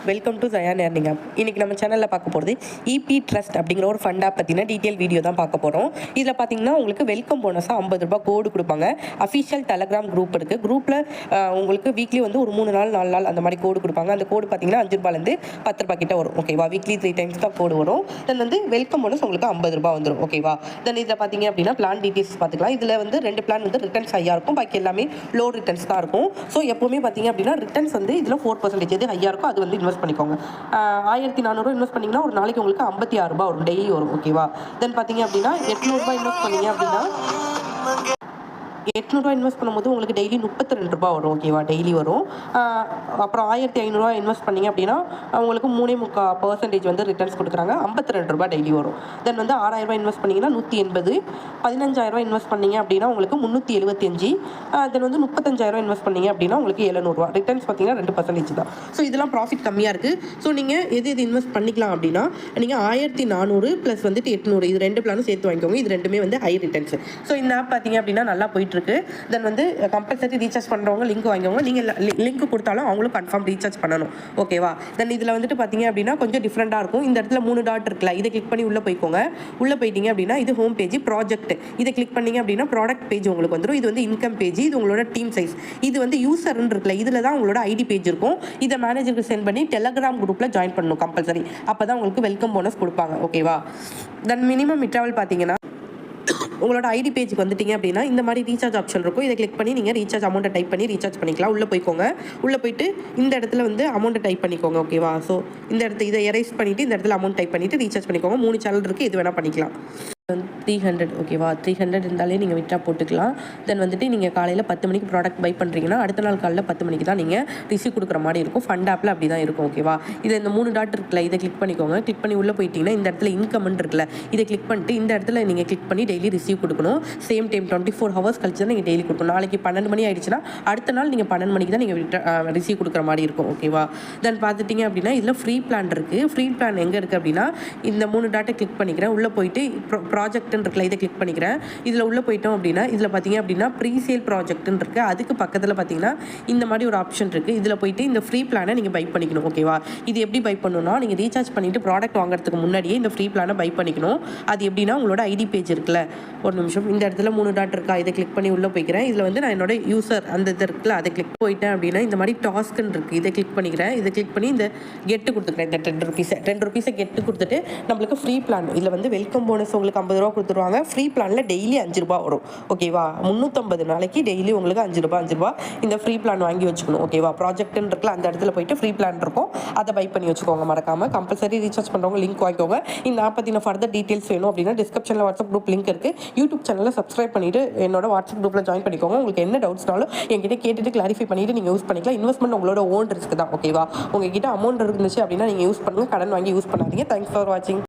Welcome to ஜயான் earning app. இன்றைக்கி நம்ம சேனலில் பார்க்க போகிறது இபி ட்ரஸ்ட் அப்படிங்கிற ஒரு ஃபண்ட் ஆப் பற்றின டீட்டெயில் வீடியோ தான் பார்க்க போகிறோம். இதில் பார்த்தீங்கன்னா உங்களுக்கு வெல்கம் போனஸாக 50 ரூபாய் கோடு கொடுப்பாங்க. அஃபிஷியல் டெலகிராம் குரூப் இருக்குது. குரூப்பில் உங்களுக்கு வீக்லி வந்து ஒரு 3 நாள் 4 நாள் அந்த மாதிரி கோடு கொடுப்பாங்க. அந்த கோடு பார்த்தீங்கன்னா 5 ரூபாயிலேருந்து 10 ரூபாய் கிட்ட வரும். ஓகேவா? வீக்லி 3 டைம்ஸ் தான் கோடு வரும். தென் வந்து வெல்கம் போனஸ் உங்களுக்கு 50 ரூபாய் வந்துடும். ஓகேவா? தென் இதில் பார்த்தீங்க அப்படின்னா பிளான் டீட்டெயில்ஸ் பார்த்துக்கலாம். இதில் வந்து 2 பிளான் வந்து ரிட்டர்ன்ஸ் ஹையாக இருக்கும், பாக்கி எல்லாமே லோ ரிட்டர்ன்ஸ் தான் இருக்கும். ஸோ எப்போவுமே பார்த்தீங்க அப்படின்னா ரிட்டர்ன்ஸ் வந்து இதில் 4% எது ஹையாக இருக்கும் அது வந்து இன்வெஸ்ட் பண்ணிக்கோங்க. 1400 இன்வெஸ்ட் பண்ணிங்கன்னா ஒரு நாளைக்கு உங்களுக்கு 56 ரூபாய் வரும், டெய்லி வரும். ஓகேவா? தென் பார்த்தீங்க அப்படின்னா 800 ரூபாய் இன்வெஸ்ட் பண்ணீங்க அப்படின்னா 800 ரூபாய் இன்வெஸ்ட் பண்ணும்போது உங்களுக்கு டெய்லி 32 ரூபாய் வரும். ஓகேவா? டெய்லி வரும். அப்புறம் 1500 இன்வெஸ்ட் பண்ணிங்க அப்படின்னா உங்களுக்கு 3.3% வந்து ரிட்டர்ன்ஸ் கொடுக்குறாங்க. 52 ரூபாய் டெய்லி வரும். தென் வந்து 6000 ரூபாய் இன்வெஸ்ட் பண்ணிங்கன்னா 180, 15000 ரூபாய் இன்வெஸ்ட் பண்ணிங்க அப்படின்னா உங்களுக்கு 375, தென் வந்து 35000 ரூபாய் இன்வெஸ்ட் பண்ணிங்க அப்படின்னா உங்களுக்கு 700 ரூபா. ரிட்டர்ன்ஸ் பார்த்தீங்கன்னா 2% தான். ஸோ இதெல்லாம் ப்ராஃபிட் கம்மியாக இருக்குது. ஸோ நீங்கள் எது இன்வெஸ்ட் பண்ணிக்கலாம் அப்படின்னா நீங்கள் 1400 ப்ளஸ் வந்துட்டு 800 இது 2 பிளானும் சேர்த்து வாங்கிக்கோங்க. இது ரெண்டுமே வந்து ஹை ரிட்டர்ன்ஸ். ஸோ இந்த ஆப் பார்த்தீங்க அப்படின்னா நல்லா போயிட்டு இருக்கு. தென் வந்து கம்பல்சரி ரீசார்ஜ் பண்ணுறவங்க லிங்க் வாங்கிக்கோங்க. நீங்கள் லிங்க் கொடுத்தாலும் அவங்களும் கன்ஃபார்ம் ரீசார்ஜ் பண்ணணும். ஓகேவா? தென் இதில் வந்துட்டு பார்த்தீங்க அப்படின்னா கொஞ்சம் டிஃப்ரெண்ட்டாக இருக்கும். இந்த இடத்துல 3 டாட் இருக்குல்ல, இதை கிளிக் பண்ணி உள்ளே போய்க்கோங்க. உள்ளே போயிட்டீங்க அப்படின்னா இது ஹோம் பேஜ், ப்ராஜெக்ட். இதை கிளிக் பண்ணிங்க அப்படின்னா ப்ராடக்ட் பேஜ் உங்களுக்கு வந்துடும். இது வந்து இன்கம் பேஜ், இது உங்களோட டீம் சைஸ். இது வந்து யூசர்ன்னு இருக்குல்ல, இதில் தான் உங்களோட ஐடி பேஜ் இருக்கும். இதை மேனேஜருக்கு சென்ட் பண்ணி டெலகிராம் குரூப்பில் ஜாயின் பண்ணணும் கம்பல்சரி. அப்போ தான் உங்களுக்கு வெல்கம் போனஸ் கொடுப்பாங்க. ஓகேவா? தென் மினிமம் விட்ராவல் பார்த்தீங்கன்னா உங்களோட ஐடி பேஜுக்கு வந்துட்டீங்க அப்படின்னா இந்த மாதிரி ரீசார்ஜ் ஆப்ஷன் இருக்கும். இதை கிளிக் பண்ணி நீங்கள் ரீசார்ஜ் அமௌண்ட்டை டைப் பண்ணி ரீசார்ஜ் பண்ணிக்கலாம். உள்ளே போய்க்கோங்க. உள்ளே போயிட்டு இந்த இடத்துல வந்து அமௌண்ட்டை டைப் பண்ணிக்கோங்க. ஓகேவா? ஸோ இந்த இடத்துல இதை எரேஸ் பண்ணிவிட்டு இந்த இடத்துல அமௌண்ட் டைப் பண்ணிவிட்டு ரீசார்ஜ் பண்ணிக்கோங்க. 3 சேனல் இருக்குது, இது வேணால் பண்ணிக்கலாம். 300. ஓகேவா? 300 இருந்தாலே நீங்கள் விட்ரா போட்டுக்கலாம். தென் வந்துட்டு நீங்கள் காலையில் 10 மணிக்கு ப்ராடக்ட் பை பண்ணுறீங்கன்னா அடுத்த நாள் காலையில் 10 மணிக்கு தான் நீங்கள் ரிசீவ் கொடுக்குற மாதிரி இருக்கும். ஃபண்ட் ஆப்பில் அப்படி தான் இருக்கும். ஓகேவா? இதை இந்த 3 டாட் இருக்குல்ல, இதை கிளிக் பண்ணிக்கோங்க. கிளிக் பண்ணி உள்ளே போயிட்டீங்கன்னா இந்த இடத்துல இன்கம்னு இருக்குல்ல, இதை கிளிக் பண்ணிட்டு இந்த இடத்துல நீங்கள் கிளிக் பண்ணி டெய்லி ரிசீவ் கொடுக்கணும். சேம் டைம் 24 ஹவர்ஸ் கழிச்சு தான் நீங்கள் டெய்லி கொடுக்கணும். நாளைக்கு 12 மணி ஆயிடுச்சுன்னா அடுத்த நாள் நீங்கள் 12 மணிக்கு தான் நீங்கள் ரிசீவ் கொடுக்குற மாதிரி இருக்கும். ஓகேவா? தென் பார்த்துட்டிங்க அப்படின்னா இதில் ஃப்ரீ பிளான் இருக்குது. ஃப்ரீ பிளான் எங்கே இருக்குது அப்படின்னா இந்த 3 டாட்டை கிளிக் பண்ணிக்கிறேன். உள்ளே போயிட்டு ப்ராஜெக்ட்னு இருக்குல்ல, இதை கிளிக் பண்ணிக்கிறேன். இதில் உள்ளே போயிட்டோம் அப்படின்னா இதில் பார்த்தீங்க அப்படின்னா ப்ரீசேல் ப்ராஜெக்ட்னு இருக்குது. அதுக்கு பக்கத்தில் பார்த்தீங்கன்னா இந்த மாதிரி ஒரு ஆப்ஷன் இருக்குது. இதில் போயிட்டு இந்த ஃப்ரீ பிளானை நீங்கள் பை பண்ணிக்கணும். ஓகேவா? இது எப்படி பை பண்ணணும்னா நீங்கள் ரீசார்ஜ் பண்ணிவிட்டு ப்ராடக்ட் வாங்குறதுக்கு முன்னாடியே இந்த ஃப்ரீ பிளானை பை பண்ணிக்கணும். அது எப்படின்னா உங்களோட ஐடி பேஜ் இருக்குல்ல, ஒரு நிமிஷம், இந்த இடத்துல 3 டாட் இருக்கா, இதை கிளிக் பண்ணி உள்ளே போய்க்கிறேன். இதில் வந்து நான் என்னோட யூசர் அந்த இது இருக்குல்ல, அதை கிளிக் போயிட்டேன் அப்படின்னா இந்த மாதிரி டாஸ்க்குன்னு இருக்குது. இதை கிளிக் பண்ணிக்கிறேன். இதை கிளிக் பண்ணி இந்த கெட்டு கொடுத்துக்கிறேன். இந்த 10 ருபீஸை கெட்டு கொடுத்துட்டு நம்மளுக்கு ஃப்ரீ பிளான் இதில் வந்து வெல்கம் போனஸ் உங்களுக்கு 50 ரூபா கொடுத்துருவாங்க. ஃப்ரீ பிளானில் டெய்லி 5 ரூபாய் வரும். ஓகேவா? 350 நாளைக்கு டெய்லி உங்களுக்கு 5 ரூபாய் இந்த ஃப்ரீ பிளான் வாங்கி வச்சுக்கணும். ஓகேவா? ப்ராஜெக்ட்னு இருக்குல்ல, அந்த இடத்துல போயிட்டு ஃப்ரீ பிளான் இருக்கும், அதை பை பண்ணி வச்சுக்கோங்க. மறக்காமல் கம்பல்சரி ரீசார்ஜ் பண்ணுறவங்க லிங்க் வாங்கிக்கோங்க. இந்த ஆப் பற்றின ஃபர்தர் டீட்டெயில்ஸ் வேணும் அப்படின்னா டிஸ்கிரிப்ஷனில் வாட்ஸ்அப் குரூப் லிங்க் இருக்குது. யூடியூப் சேனலில் சப்ஸ்கிரைப் பண்ணிவிட்டு என்னோட வாட்ஸ்அப் குரூப்பில் ஜாயின் பண்ணிக்கோங்க. உங்களுக்கு என்ன டவுட்ஸ்னாலும் என்கிட்ட கேட்டுட்டு கிளாரிஃபை பண்ணிவிட்டு நீங்கள் யூஸ் பண்ணிக்கலாம். இன்வெஸ்ட்மெண்ட் உங்களோட ஓன் ரிஸ்க் தான். ஓகேவா? உங்ககிட்ட அமௌண்ட் இருந்துச்சு அப்படின்னா நீங்கள் யூஸ் பண்ணுங்கள். கடன் வாங்கி யூஸ் பண்ணாதீங்க. தேங்க்ஸ் ஃபார் வாட்சிங்.